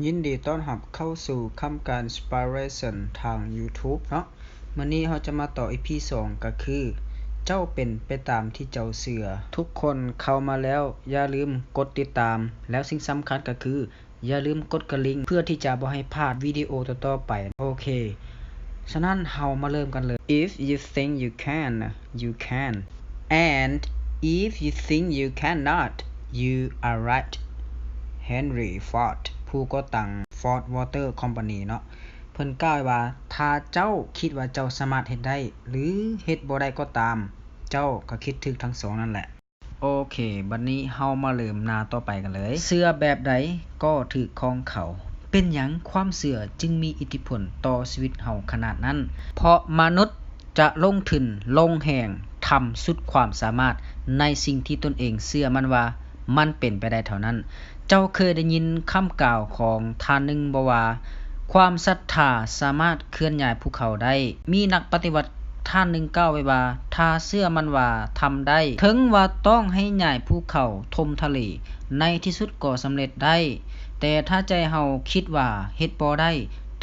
ยินดีต้อนรับเข้าสู่คำการ Inspiration ทาง YouTube เนาะมื้อนี้เราจะมาต่อ EP 2 ก็คือ เจ้าเป็นไปตามที่เจ้าเชื่อทุกคนเข้ามาแล้วอย่าลืมกดติดตามแล้วสิ่งสำคัญก็คืออย่าลืมกดกระลิ่งเพื่อที่จะบ่ให้พลาดวิดีโอต่อๆไปโอเคฉะนั้นเรามาเริ่มกันเลย If you think you can you can and if you think you cannot you are right Henry Ford ผู้ก่อตั้ง Ford Motor Company เนาะเพิ่นกล่าวไว้ว่าถ้าเจ้าคิดว่าเจ้าสามารถเฮ็ดได้หรือเฮ็ดบ่ได้ก็ตามเจ้าก็คิดถึกทั้งสองนั่นแหละโอเคบัดนี้เฮามาเริ่มหน้าต่อไปกันเลยเชื่อแบบใดก็ถึกของเขาเป็นหยังความเชื่อจึงมีอิทธิพลต่อชีวิตเฮาขนาดนั้นเพราะมนุษย์จะลงทุนลงแรงทำสุดความสามารถในสิ่งที่ตนเองเชื่อมันว่ามันเป็นไปได้เท่านั้นเจ้าเคยได้ยินคำกล่าวของท่านหนึ่งบ่ว่าความศรัทธาสามารถเคลื่อนย้ายภูเขาได้มีนักปฏิวัติท่านหนึ่งกล่าวไว้ว่าถ้าเชื่อมันว่าทำได้ถึงว่าต้องให้ย้ายภูเขาถมทะเลในที่สุดก็สำเร็จได้แต่ถ้าใจเฮาคิดว่าเฮ็ดบ่ได้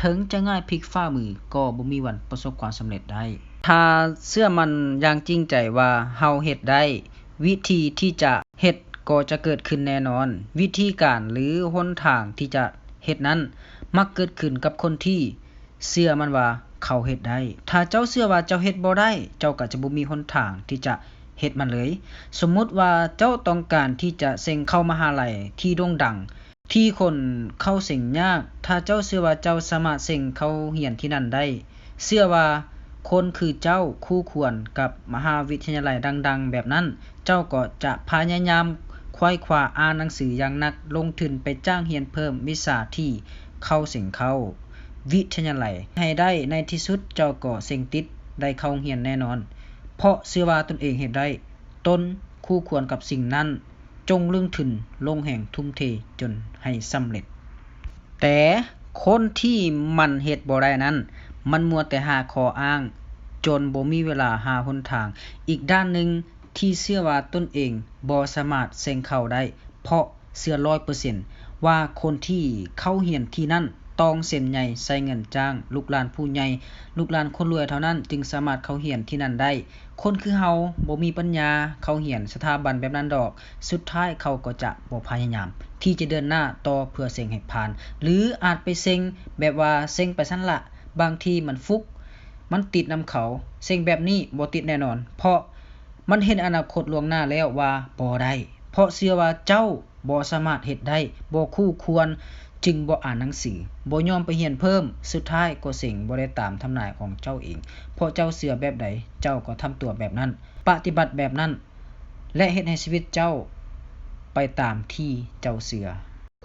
ถึงจะง่ายพลิกฟ้ามือก็บ่มีวันประสบความสำเร็จได้ถ้าเชื่อมันอย่างจริงใจว่าเฮาเฮ็ดได้วิธีที่จะเฮ็ดก็จะเกิดขึ้นแน่นอนวิธีการหรือหนทางที่จะเฮ็ดนั้นมักเกิดขึ้นกับคนที่เชื่อมันว่าเขาเฮ็ดได้ถ้าเจ้าเชื่อว่าเจ้าเฮ็ดบ่ได้เจ้าก็จะบ่มีหนทางที่จะเฮ็ดมันเลยสมมุติว่าเจ้าต้องการที่จะเซ็งเข้ามหาลัยที่โด่งดังที่คนเข้าเซ็งยากถ้าเจ้าเชื่อว่าเจ้าสามารถเซ็งเข้าเรียนที่นั่นได้เชื่อว่าคนคือเจ้าคู่ควรกับมหาวิทยาลัยดังๆแบบนั้นเจ้าก็จะพยายามไขว้คว้าอ่านหนังสืออย่างหนักลงทุนไปจ้างเรียนเพิ่มวิชาที่เข้าเซ็งเข้าวิทยาลัยให้ได้ในที่สุดเจ้าก็เซ็งติดได้เข้าเรียนแน่นอนเพราะเชื่อว่าตนเองเฮ็ดได้ตนคู่ควรกับสิ่งนั้นจงลงทุนลงแรงทุ่มเทจนให้สำเร็จแต่คนที่มันเฮ็ดบ่ได้นั้นมันมัวแต่หาข้ออ้างจนบ่มีเวลาหาหนทางอีกด้านหนึ่งที่เชื่อว่าตนเองบ่สามารถเซ็งเข้าได้เพราะเชื่อ 100% ว่าคนที่เข้าเรียนที่นั่นต้องเซ็นใหญ่ใช้เงินจ้างลูกหลานผู้ใหญ่ลูกหลานคนรวยเท่านั้นจึงสามารถเข้าเรียนที่นั่นได้คนคือเฮาบ่มีปัญญาเข้าเรียนสถาบันแบบนั้นดอกสุดท้ายเขาก็จะบ่พยายามที่จะเดินหน้าต่อเพื่อเซ็งให้ผ่านหรืออาจไปเซ็งแบบว่าเซ็งไปซั่นละบางทีมันฟุกมันติดนำเขาเซ็งแบบนี้บ่ติดแน่นอนเพราะมันเห็นอนาคตล่วงหน้าแล้วว่าบ่ได้เพราะเชื่อว่าเจ้าบ่สามารถเฮ็ดได้บ่คู่ควรจึงบ่อ่านหนังสือบ่ยอมไปเรียนเพิ่มสุดท้ายก็เซ็งบ่ได้ตามทำนายของเจ้าเองเพราะเจ้าเชื่อแบบใดเจ้าก็ทำตัวแบบนั้นปฏิบัติแบบนั้นและเฮ็ดให้ชีวิตเจ้าไปตามที่เจ้าเชื่อ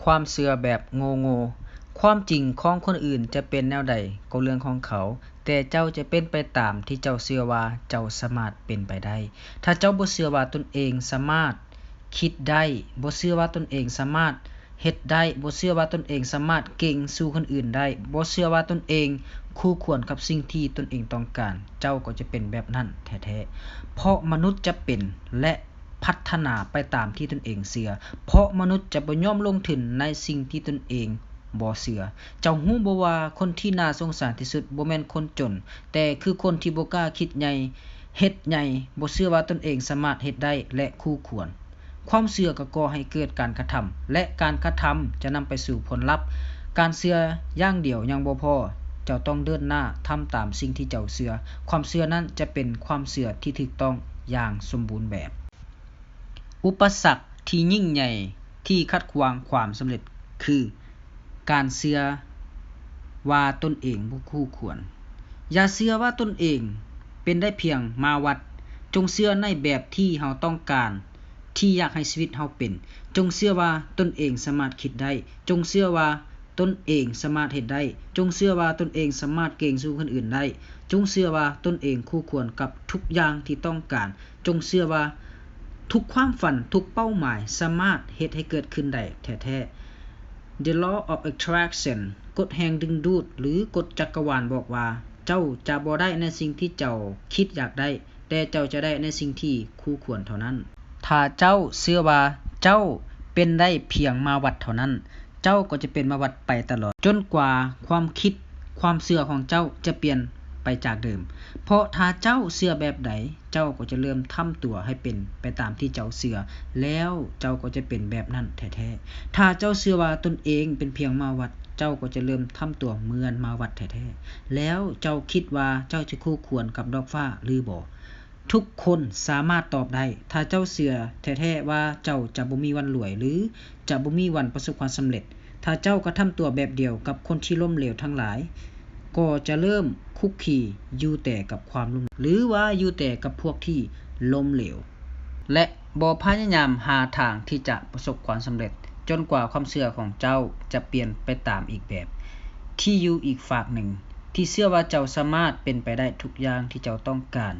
ความเชื่อแบบโง่ๆความจริงของคนอื่นจะเป็นแนวใดก็เรื่องของเขาแต่เจ้าจะเป็นไปตามที่เจ้าเชื่อว่าเจ้าสามารถเป็นไปได้ถ้าเจ้าบ่เชื่อว่าตนเองสามารถคิดได้บ่เชื่อว่าตนเองสามารถเฮ็ดได้บ่เชื่อว่าตนเองสามารถเก่งสู่คนอื่นได้บ่เชื่อว่าตนเองคู่ควรกับสิ่งที่ตนเองต้องการเจ้าก็จะเป็นแบบนั้นแท้ๆเพราะมนุษย์จะเป็นและพัฒนาไปตามที่ตนเองเชื่อเพราะมนุษย์จะบ่ยอมลงทุนในสิ่งที่ตนเองบ่เชื่อเจ้าฮู้บ่ว่าคนที่น่าสงสารที่สุดบ่แม่นคนจนแต่คือคนที่บ่กล้าคิดใหญ่เฮ็ดใหญ่บ่เชื่อว่าตนเองสามารถเฮ็ดได้และคู่ควรความเชื่อก็ก่อให้เกิดการกระทำและการกระทำจะนำไปสู่ผลลัพธ์การเชื่ออย่างเดียวยังบ่พอเจ้าต้องเดินหน้าทำตามสิ่งที่เจ้าเชื่อความเชื่อนั้นจะเป็นความเชื่อที่ถูกต้องอย่างสมบูรณ์แบบอุปสรรคที่ยิ่งใหญ่ที่ขัดขวางความสำเร็จคือการเชื่อว่าตนเองบ่คู่ควรอย่าเชื่อว่าตนเองเป็นได้เพียงมาวัดจงเชื่อในแบบที่เฮาต้องการที่อยากให้ชีวิตเฮาเป็นจงเชื่อว่าตนเองสามารถคิดได้จงเชื่อว่าตนเองสามารถเฮ็ดได้จงเชื่อว่าตนเองสามารถเก่งสู่คนอื่นได้จงเชื่อว่าตนเองคู่ควรกับทุกอย่างที่ต้องการจงเชื่อว่าทุกความฝันทุกเป้าหมายสามารถเฮ็ดให้เกิดขึ้นได้แท้ๆ The law of attraction กฎแห่งดึงดูดหรือกฎจักรวาลบอกว่าเจ้าจะบ่ได้ในสิ่งที่เจ้าคิดอยากได้แต่เจ้าจะได้ในสิ่งที่คู่ควรเท่านั้นถ้าเจ้าเชื่อว่าเจ้าเป็นได้เพียงมาวัดเท่านั้น เจ้าก็จะเป็นมาวัดไปตลอดจนกว่าความคิดความเชื่อของเจ้าจะเปลี่ยนไปจากเดิมเพราะถ้าเจ้าเชื่อแบบใดเจ้าก็จะเริ่มทำตัวให้เป็นไปตามที่เจ้าเชื่อแล้วเจ้าก็จะเป็นแบบนั้นแท้ๆถ้าเจ้าเชื่อว่าตนเองเป็นเพียงมาวัดเจ้าก็จะเริ่มทำตัวเหมือนมาวัดแท้ๆแล้วเจ้าคิดว่าเจ้าจะคู่ควรกับดอกฟ้าหรือบ่ทุกคนสามารถตอบได้ถ้าเจ้าเชื่อแท้ๆว่าเจ้าจะบ่มีวันรวยหรือจะบ่มีวันประสบความสำเร็จถ้าเจ้าก็ทำตัวแบบเดียวกับคนที่ล้มเหลวทั้งหลายก็จะเริ่มคุกคีอยู่แต่กับความล้มหรือว่าอยู่แต่กับพวกที่ล้มเหลวและบ่พยายามหาทางที่จะประสบความสำเร็จจนกว่าความเชื่อของเจ้าจะเปลี่ยนไปตามอีกแบบที่อยู่อีกฝากหนึ่งที่เชื่อว่าเจ้าสามารถเป็นไปได้ทุกอย่างที่เจ้าต้องการ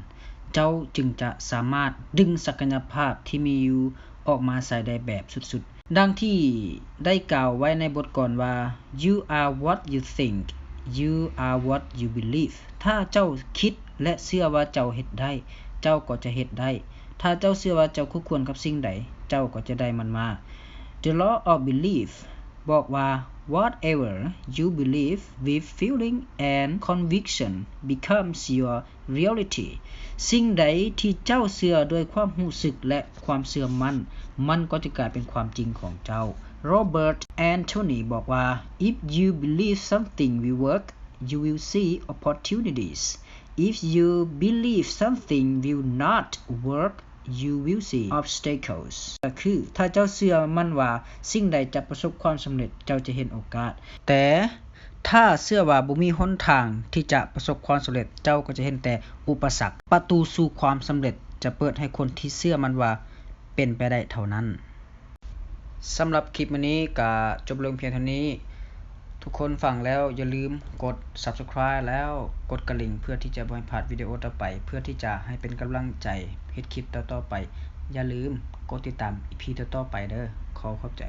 เจ้าจึงจะสามารถดึงศักยภาพที่มีอยู่ออกมาใส่ได้แบบสุดๆดังที่ได้กล่าวไว้ในบทก่อนว่า You are what you think You are what you believe ถ้าเจ้าคิดและเชื่อว่าเจ้าเฮ็ดได้เจ้าก็จะเฮ็ดได้ถ้าเจ้าเชื่อว่าเจ้าคู่ควรกับสิ่งใดเจ้าก็จะได้มันมา The law of belief บอกว่า whatever you believe with feeling and conviction becomes your reality สิ่งใดที่เจ้าเชื่อด้วยความรู้สึกและความเชื่อมั่นมันก็จะกลายเป็นความจริงของเจ้าRobert Anthony บอกว่า If you believe something will work, you will see opportunities. If you believe something will not work, you will see obstacles. ก็คือถ้าเจ้าเชื่อมั่นว่าสิ่งใดจะประสบความสำเร็จเจ้าจะเห็นโอกาสแต่ถ้าเชื่อว่าบ่มีหนทางที่จะประสบความสำเร็จเจ้าก็จะเห็นแต่อุปสรรคประตูสู่ความสำเร็จจะเปิดให้คนที่เชื่อมั่นว่าเป็นไปได้เท่านั้นสำหรับคลิปวันนี้ก็จบลงเพียงเท่านี้ทุกคนฟังแล้วอย่าลืมกด Subscribe แล้วกดกระดิ่งเพื่อที่จะบ่ให้พลาดวิดีโอต่อไปเพื่อที่จะให้เป็นกำลังใจเฮ็ดคลิปต่อๆไปอย่าลืมกดติดตาม EP ต่อๆไปเด้อขอบใจ